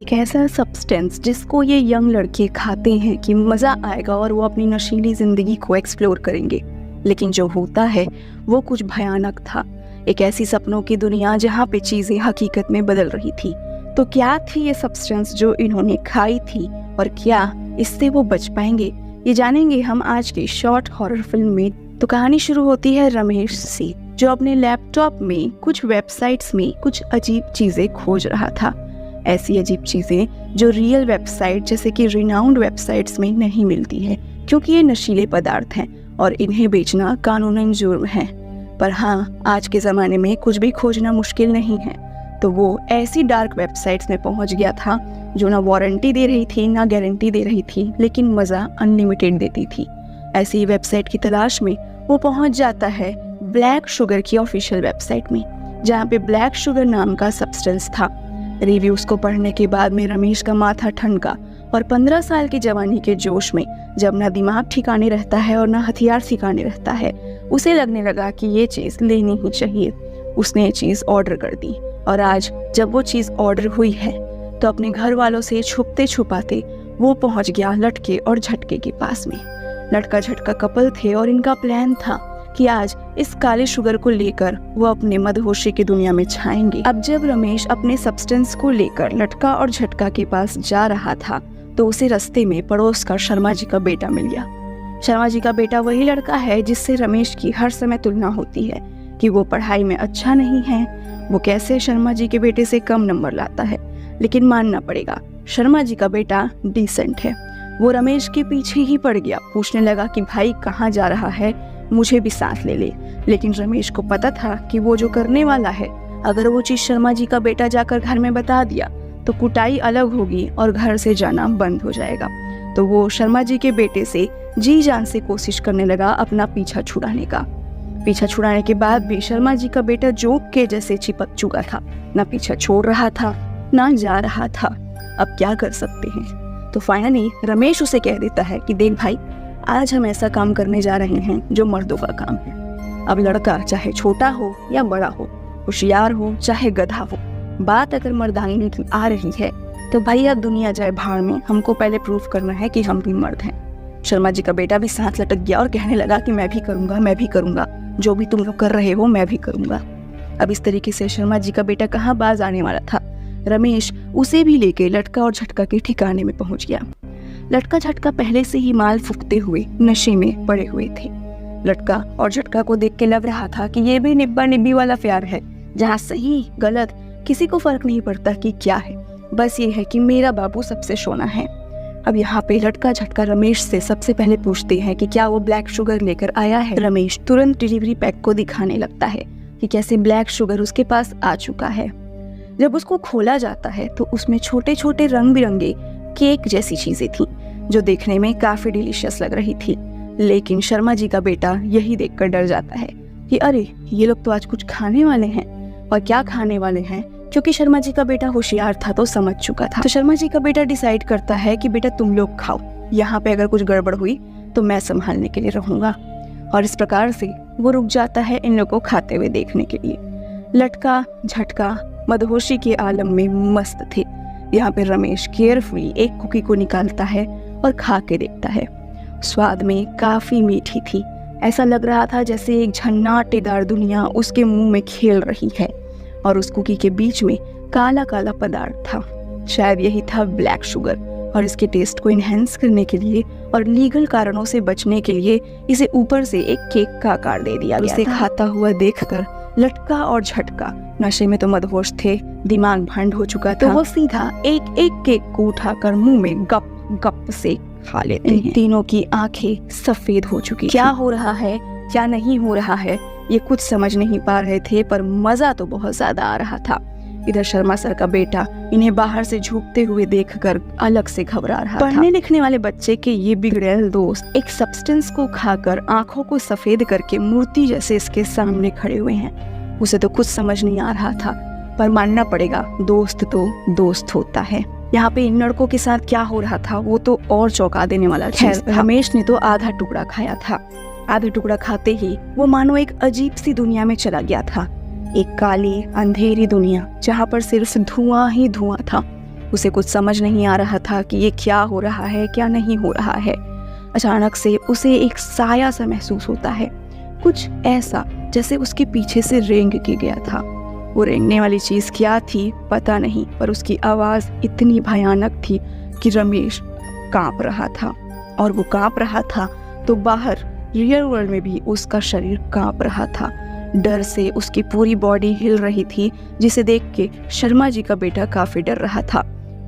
एक ऐसा सब्सटेंस जिसको ये यंग लड़के खाते हैं कि मज़ा आएगा और वो अपनी नशीली ज़िंदगी को एक्सप्लोर करेंगे, लेकिन जो होता है वो कुछ भयानक था। एक ऐसी सपनों की दुनिया जहाँ पे चीज़ें हकीकत में बदल रही थी। तो क्या थी ये सब्सटेंस जो इन्होंने खाई थी और क्या इससे वो बच पाएंगे, ये जानेंगे हम आज की शॉर्ट हॉरर फिल्म में। तो कहानी शुरू होती है रमेश से, जो अपने लैपटॉप में कुछ वेबसाइट्स में कुछ अजीब चीज़ें खोज रहा था। ऐसी अजीब चीज़ें जो रियल वेबसाइट जैसे कि रिनाउंड वेबसाइट्स में नहीं मिलती है, क्योंकि ये नशीले पदार्थ हैं और इन्हें बेचना कानूनन जुर्म है। पर हाँ, आज के ज़माने में कुछ भी खोजना मुश्किल नहीं है। तो वो ऐसी डार्क वेबसाइट्स में पहुंच गया था जो ना वारंटी दे रही थी ना गारंटी दे रही थी, लेकिन मज़ा अनलिमिटेड देती थी। ऐसी वेबसाइट की तलाश में वो पहुंच जाता है ब्लैक शुगर की ऑफिशियल वेबसाइट में, जहाँ पे ब्लैक शुगर नाम का सब्सटेंस था। रिव्यूज़ को पढ़ने के बाद में रमेश का माथा ठनका और 15 साल की जवानी के जोश में, जब ना दिमाग ठिकाने रहता है और ना हथियार ठिकाने रहता है, उसे लगने लगा कि ये चीज़ लेनी ही चाहिए। उसने ये चीज़ ऑर्डर कर दी और आज जब वो चीज़ ऑर्डर हुई है तो अपने घर वालों से छुपते छुपाते वो पहुंच गया लटके और झटके के पास में। लटका झटका कपल थे और इनका प्लान था कि आज इस काले शुगर को लेकर वो अपने मदहोशी की दुनिया में छाएंगे। अब जब रमेश अपने सब्सटेंस को लेकर लटका और झटका के पास जा रहा था तो उसे रास्ते में पड़ोस का शर्मा जी का बेटा मिल गया। शर्मा जी का बेटा वही लड़का है जिससे रमेश की हर समय तुलना होती है कि वो पढ़ाई में अच्छा नहीं है, वो कैसे शर्मा जी के बेटे से कम नंबर लाता है। लेकिन मानना पड़ेगा, शर्मा जी का बेटा डिसेंट है। वो रमेश के पीछे ही पड़ गया, पूछने लगा कि भाई कहाँ जा रहा है, मुझे भी साथ ले ले। लेकिन रमेश को पता था कि वो जो करने वाला है, अगर वो चीज़ शर्मा जी का बेटा जाकर घर में बता दिया तो कुटाई अलग होगी और घर से जाना बंद हो जाएगा। तो वो शर्मा जी के बेटे से जी जान से कोशिश करने लगा अपना पीछा छुड़ाने का। पीछा छुड़ाने के बाद भी शर्मा जी का बेटा जोक के जैसे चिपक चुका था, ना पीछा छोड़ रहा था ना जा रहा था। अब क्या कर सकते हैं। तो फाइनली रमेश उसे कह देता है कि देख भाई, आज हम ऐसा काम करने जा रहे हैं जो मर्दों का काम है। अब लड़का चाहे छोटा हो या बड़ा हो, होशियार हो चाहे गधा हो, बात अगर मर्दानी की आ रही है तो भाई अब दुनिया जाए भाड़ में, हमको पहले प्रूफ करना है कि हम भी मर्द हैं। शर्मा जी का बेटा भी सांस लटक गया और कहने लगा कि मैं भी करूँगा, जो भी तुम लोग कर रहे हो मैं भी करूँगा। अब इस तरीके से शर्मा जी का बेटा कहाँ बाज आने वाला था। रमेश उसे भी लेके लटका और झटका के ठिकाने में पहुँच गया। लटका झटका पहले से ही माल फूकते हुए नशे में पड़े हुए थे। लटका और झटका को देख के लग रहा था कि ये भी निब्बा निब्बी वाला प्यार है, जहाँ सही गलत किसी को फर्क नहीं पड़ता कि क्या है, बस ये है कि मेरा बाबू सबसे सोना है। अब यहाँ पे लटका झटका रमेश से सबसे पहले पूछते हैं कि क्या वो ब्लैक शुगर लेकर आया है। रमेश तुरंत डिलीवरी पैक को दिखाने लगता है कि कैसे ब्लैक शुगर उसके पास आ चुका है। जब उसको खोला जाता है तो उसमें छोटे छोटे रंग बिरंगे केक जैसी चीजें थी जो देखने में काफी डिलीशियस लग रही थी। लेकिन शर्मा जी का बेटा यही देखकर डर जाता है कि अरे ये लोग तो आज कुछ खाने वाले हैं। और क्या खाने वाले हैं, क्योंकि शर्मा जी का बेटा होशियार था तो समझ चुका था। तो शर्मा जी का बेटा डिसाइड करता है कि बेटा तुम लोग खाओ, यहाँ पे अगर कुछ गड़बड़ हुई तो मैं संभालने के लिए रहूंगा। और इस प्रकार से वो रुक जाता है इन लोगों को खाते हुए देखने के लिए। लटका झटका मदहोशी के आलम में मस्त थे। यहाँ पे रमेश केयरफुली एक कुकी को निकालता है और खा के देखता है। स्वाद में काफी मीठी थी, ऐसा लग रहा था जैसे एक झन्नाटेदार दुनिया उसके मुंह में खेल रही है। और उस कुकी के बीच में काला काला पदार्थ था, शायद यही था ब्लैक शुगर। और इसके टेस्ट को इनहेंस करने के लिए और लीगल कारणों से बचने के लिए इसे ऊपर से एक केक का आकार दे दिया गया। उसे खाता हुआ देखकर लटका और झटका नशे में तो मदहोश थे, दिमाग भंड हो चुका था। तो वो सीधा एक एक केक को उठाकर मुंह में गप गप से खा लेते हैं। इन तीनों की आंखें सफेद हो चुकी। क्या हो रहा है क्या नहीं हो रहा है ये कुछ समझ नहीं पा रहे थे, पर मजा तो बहुत ज्यादा आ रहा था। इधर शर्मा सर का बेटा इन्हें बाहर से झुकते हुए देखकर अलग से घबरा रहा था। पढ़ने लिखने वाले बच्चे के ये बिगड़ैल दोस्त एक सब्सटेंस को खाकर आंखों को सफेद करके मूर्ति जैसे इसके सामने खड़े हुए हैं। उसे तो कुछ समझ नहीं आ रहा था, पर मानना पड़ेगा दोस्त तो दोस्त होता है। यहाँ पे इन लड़कों के साथ क्या हो रहा था वो तो और चौंका देने वाला था। रमेश ने तो आधा टुकड़ा खाया था। आधा टुकड़ा खाते ही वो मानो एक अजीब सी दुनिया में चला गया था, एक काली अंधेरी दुनिया जहाँ पर सिर्फ धुआं ही धुआं था। उसे कुछ समझ नहीं आ रहा था कि ये क्या हो रहा है, क्या नहीं हो रहा है। अचानक से उसे एक साया सा महसूस होता है, कुछ ऐसा जैसे उसके पीछे से रेंग के गया था। वो रेंगने वाली चीज़ क्या थी पता नहीं, पर उसकी आवाज़ इतनी भयानक थी कि रमेश कांप रहा था। और वो कांप रहा था तो बाहर रियल वर्ल्ड में भी उसका शरीर कांप रहा था। डर से उसकी पूरी बॉडी हिल रही थी, जिसे देख के शर्मा जी का बेटा काफ़ी डर रहा था।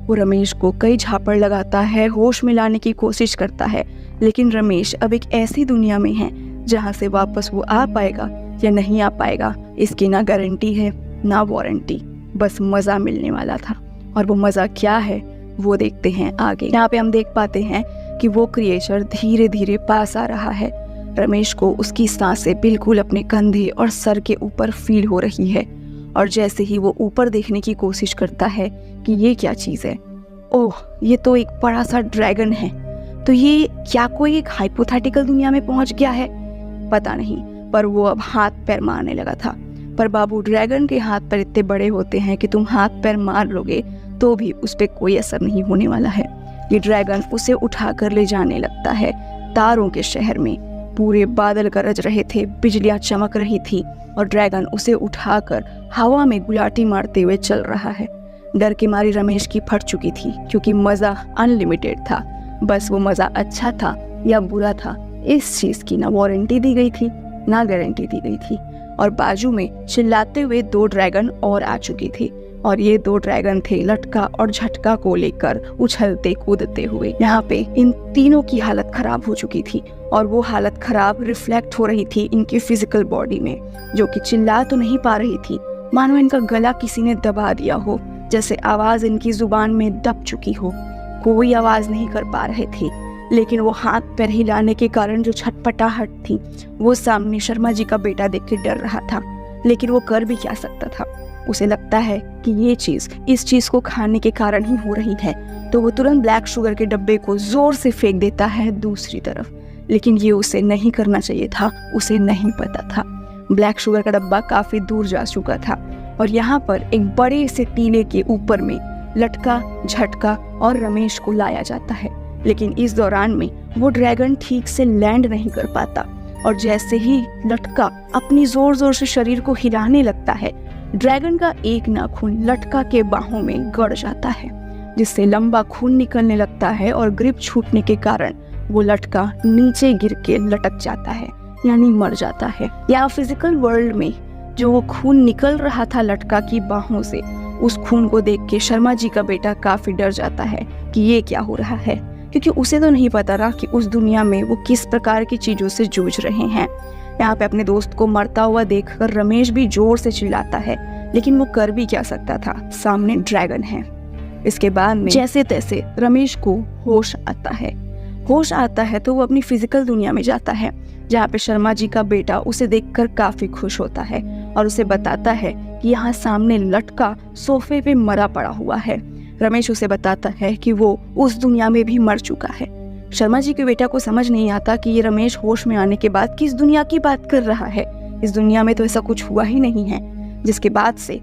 वो रमेश को कई झापड़ लगाता है, होश में लाने की कोशिश करता है, लेकिन रमेश अब एक ऐसी दुनिया में है जहाँ से वापस वो आ पाएगा या नहीं आ पाएगा, इसकी ना गारंटी है ना वारंटी। बस मज़ा मिलने वाला था, और वो मज़ा क्या है वो देखते हैं आगे। यहाँ पे हम देख पाते हैं कि वो क्रिएचर धीरे धीरे पास आ रहा है। रमेश को उसकी सांसें बिल्कुल अपने कंधे और सर के ऊपर फील हो रही है, और जैसे ही वो ऊपर देखने की कोशिश करता है कि ये क्या चीज़ है, ओह ये तो एक बड़ा सा ड्रैगन है। तो ये क्या कोई एक हाइपोथेटिकल दुनिया में पहुंच गया है, पता नहीं, पर वो अब हाथ पैर मारने लगा था। पर बाबू, ड्रैगन के हाथ पैर इतने बड़े होते हैं कि तुम हाथ पैर मार लोगे तो भी उस पर कोई असर नहीं होने वाला है। ये ड्रैगन उसे उठाकर ले जाने लगता है तारों के शहर में। पूरे बादल गरज रहे थे, बिजलियां चमक रही थी, और ड्रैगन उसे उठाकर हवा में गुलाटी मारते हुए चल रहा है। डर की मारी रमेश की फट चुकी थी, क्योंकि मज़ा अनलिमिटेड था। बस वो मज़ा अच्छा था या बुरा था, इस चीज़ की ना वारंटी दी गई थी ना गारंटी दी गई थी। और बाजू में चिल्लाते हुए 2 ड्रैगन और आ चुकी थी, और ये 2 ड्रैगन थे लटका और झटका को लेकर उछलते कूदते हुए। यहाँ पे इन तीनों की हालत खराब हो चुकी थी, और वो हालत खराब रिफ्लेक्ट हो रही थी इनकी फिजिकल बॉडी में, जो कि चिल्ला तो नहीं पा रही थी, मानो इनका गला किसी ने दबा दिया हो, जैसे आवाज़ इनकी जुबान में दब चुकी हो। कोई आवाज़ नहीं कर पा रहे थे, लेकिन वो हाथ पैर हिलाने के कारण जो छटपटाहट थी, वो सामने शर्मा जी का बेटा देख के डर रहा था। लेकिन वो कर भी क्या सकता था। उसे लगता है कि ये चीज़ इस चीज़ को खाने के कारण ही हो रही है, तो वो तुरंत ब्लैक शुगर के डब्बे को ज़ोर से फेंक देता है दूसरी तरफ। लेकिन ये उसे नहीं करना चाहिए था, उसे नहीं पता था। ब्लैक शुगर का डब्बा काफ़ी दूर जा चुका था, और यहाँ पर एक बड़े से टीले के ऊपर में लटका, झटका और रमेश को लाया जाता है। लेकिन इस दौरान में वो ड्रैगन ठीक से लैंड नहीं कर पाता, और जैसे ही लटका अपनी जोर जोर से शरीर को हिलाने लगता है, ड्रैगन का एक नाखून लटका के बाहों में गड़ जाता है, जिससे लंबा खून निकलने लगता है, और ग्रिप छूटने के कारण वो लटका नीचे गिर के लटक जाता है, यानी मर जाता है। या फिजिकल वर्ल्ड में जो वो खून निकल रहा था लटका की बाहों से, उस खून को देख के शर्मा जी का बेटा काफी डर जाता है कि ये क्या हो रहा है, क्योंकि उसे तो नहीं पता था कि उस दुनिया में वो किस प्रकार की चीजों से जूझ रहे हैं। यहाँ पे अपने दोस्त को मरता हुआ देखकर रमेश भी जोर से चिल्लाता है, लेकिन वो कर भी क्या सकता था, सामने ड्रैगन है। इसके बाद में जैसे तैसे रमेश को होश आता है। होश आता है तो वो अपनी फिजिकल दुनिया में जाता है, जहाँ पे शर्मा जी का बेटा उसे देखकर काफी खुश होता है और उसे बताता है कि यहाँ सामने लटका सोफे पे मरा पड़ा हुआ है। रमेश उसे बताता है कि वो उस दुनिया में भी मर चुका है। शर्मा जी के बेटा को समझ नहीं आता कि ये रमेश होश में आने के बाद किस दुनिया की बात कर रहा है। इस दुनिया में तो ऐसा कुछ हुआ ही नहीं है। जिसके बाद से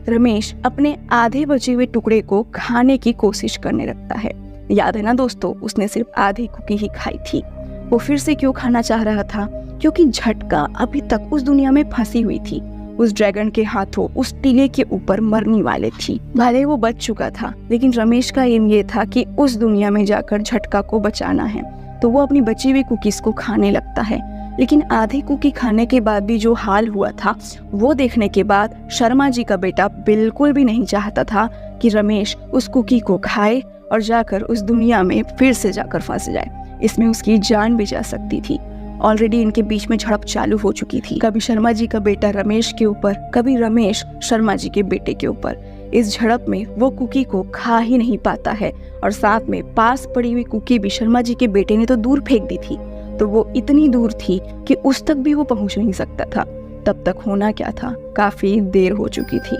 रमेश अपने आधे बचे हुए टुकड़े को खाने की कोशिश करने लगता है। याद है ना दोस्तों, उसने सिर्फ आधी कुकी ही खाई थी। वो फिर से क्यों खाना चाह रहा था? क्योंकि झटका अभी तक उस दुनिया में फंसी हुई थी, उस ड्रैगन के हाथों उस टीले के ऊपर मरने वाले थी। भले वो बच चुका था, लेकिन रमेश का एम ये था कि उस दुनिया में जाकर झटका को बचाना है। तो वो अपनी बची हुई कुकीज को खाने लगता है, लेकिन आधी कुकी खाने के बाद भी जो हाल हुआ था वो देखने के बाद शर्मा जी का बेटा बिल्कुल भी नहीं चाहता था कि रमेश उस कुकी को खाए और जाकर उस दुनिया में फिर से जाकर फंस जाए। इसमें उसकी जान भी जा सकती थी। ऑलरेडी इनके बीच में झड़प चालू हो चुकी थी, कभी शर्मा जी का बेटा रमेश के ऊपर, कभी रमेश शर्मा जी के बेटे के ऊपर। इस झड़प में वो कुकी को खा ही नहीं पाता है, और साथ में पास पड़ी हुई कुकी भी शर्मा जी के बेटे ने तो दूर फेंक दी थी। तो वो इतनी दूर थी कि उस तक भी वो पहुंच नहीं सकता था। तब तक होना क्या था, काफी देर हो चुकी थी।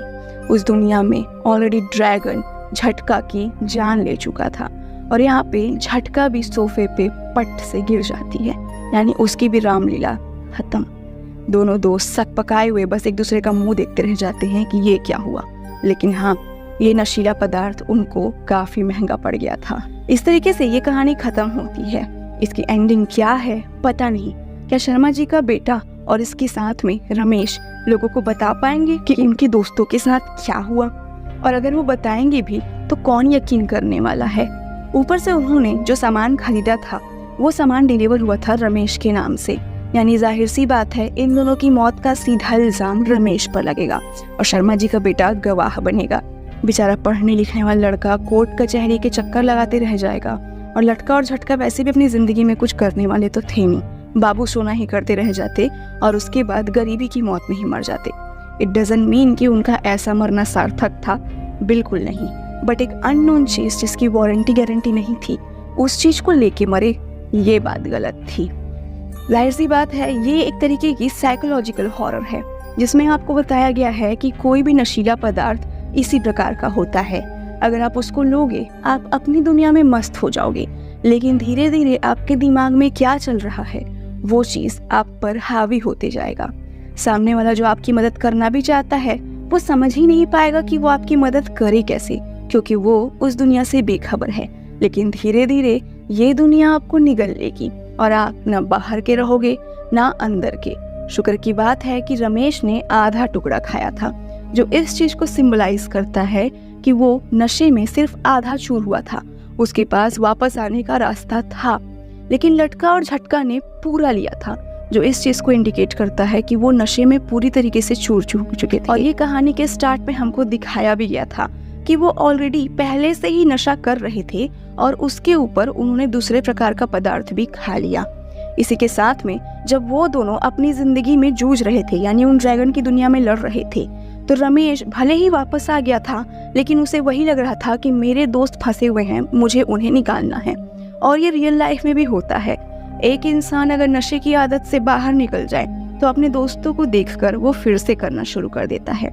उस दुनिया में ऑलरेडी ड्रैगन झटका की जान ले चुका था, और यहाँ पे झटका भी सोफे पे पट से गिर जाती है, यानी उसकी भी रामलीला खत्म। दोनों दोस्त सक पकाए हुए बस एक दूसरे का मुंह देखते रह जाते हैं कि ये क्या हुआ। लेकिन हाँ, ये नशीला पदार्थ उनको काफी महंगा पड़ गया था। इस तरीके से ये कहानी खत्म होती है। इसकी एंडिंग क्या है पता नहीं। क्या शर्मा जी का बेटा और इसके साथ में रमेश लोगों को बता पाएंगे कि उनके दोस्तों के साथ क्या हुआ? और अगर वो बताएंगे भी तो कौन यकीन करने वाला है? ऊपर से उन्होंने जो सामान खरीदा था वो सामान डिलीवर हुआ था रमेश के नाम से, यानी जाहिर सी बात है इन दोनों की मौत का सीधा इल्जाम रमेश पर लगेगा और शर्मा जी का बेटा गवाह बनेगा। बेचारा पढ़ने लिखने वाला लड़का कोर्ट कचहरी के चक्कर लगाते रह जाएगा और लटका और झटका वैसे भी अपनी जिंदगी में कुछ करने वाले तो थे नहीं। बाबू सोना ही करते रह जाते और उसके बाद गरीबी की मौत में ही मर जाते। इट डजंट मीन कि उनका ऐसा मरना सार्थक था, बिल्कुल नहीं। बट एक अननोन चीज जिसकी वारंटी गारंटी नहीं थी उस चीज को लेके मरे, ये बात गलत थी। जाहिर सी बात है ये एक तरीके की साइकोलॉजिकल हॉरर है जिसमें आपको बताया गया है कि कोई भी नशीला पदार्थ इसी प्रकार का होता है। अगर आप उसको लोगे आप अपनी दुनिया में मस्त हो जाओगे, लेकिन धीरे धीरे आपके दिमाग में क्या चल रहा है वो चीज आप पर हावी होते जाएगा। सामने वाला जो आपकी मदद करना भी चाहता है वो समझ ही नहीं पाएगा कि वो आपकी मदद करे कैसे, क्योंकि वो उस दुनिया से बेखबर है। लेकिन धीरे धीरे ये दुनिया आपको निगल लेगी और आप न बाहर के रहोगे ना अंदर के। शुक्र की बात है कि रमेश ने आधा टुकड़ा खाया था, जो इस चीज को सिंबलाइज करता है कि वो नशे में सिर्फ आधा चूर हुआ था। उसके पास वापस आने का रास्ता था, लेकिन लटका और झटका ने पूरा लिया था, जो इस चीज को इंडिकेट करता है कि वो नशे में पूरी तरीके से चूर चुके थे। और ये कहानी के स्टार्ट में हमको दिखाया भी गया था कि वो ऑलरेडी पहले से ही नशा कर रहे थे और उसके ऊपर उन्होंने दूसरे प्रकार का पदार्थ भी खा लिया। इसी के साथ में जब वो दोनों अपनी जिंदगी में जूझ रहे थे, यानी उन ड्रैगन की दुनिया में लड़ रहे थे, तो रमेश भले ही वापस आ गया था, लेकिन उसे वही लग रहा था कि मेरे दोस्त फंसे हुए हैं, मुझे उन्हें निकालना है। और ये रियल लाइफ में भी होता है। एक इंसान अगर नशे की आदत से बाहर निकल जाए तो अपने दोस्तों को देखकर वो फिर से करना शुरू कर देता है।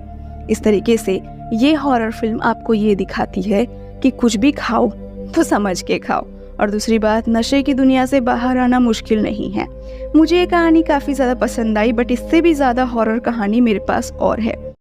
इस तरीके से ये हॉरर फिल्म आपको ये दिखाती है कि कुछ भी खाओ तो समझ के खाओ, और दूसरी बात नशे की दुनिया से बाहर आना मुश्किल नहीं है। मुझे ये कहानी काफ़ी ज़्यादा पसंद आई, बट इससे भी ज़्यादा हॉरर कहानी मेरे पास और है।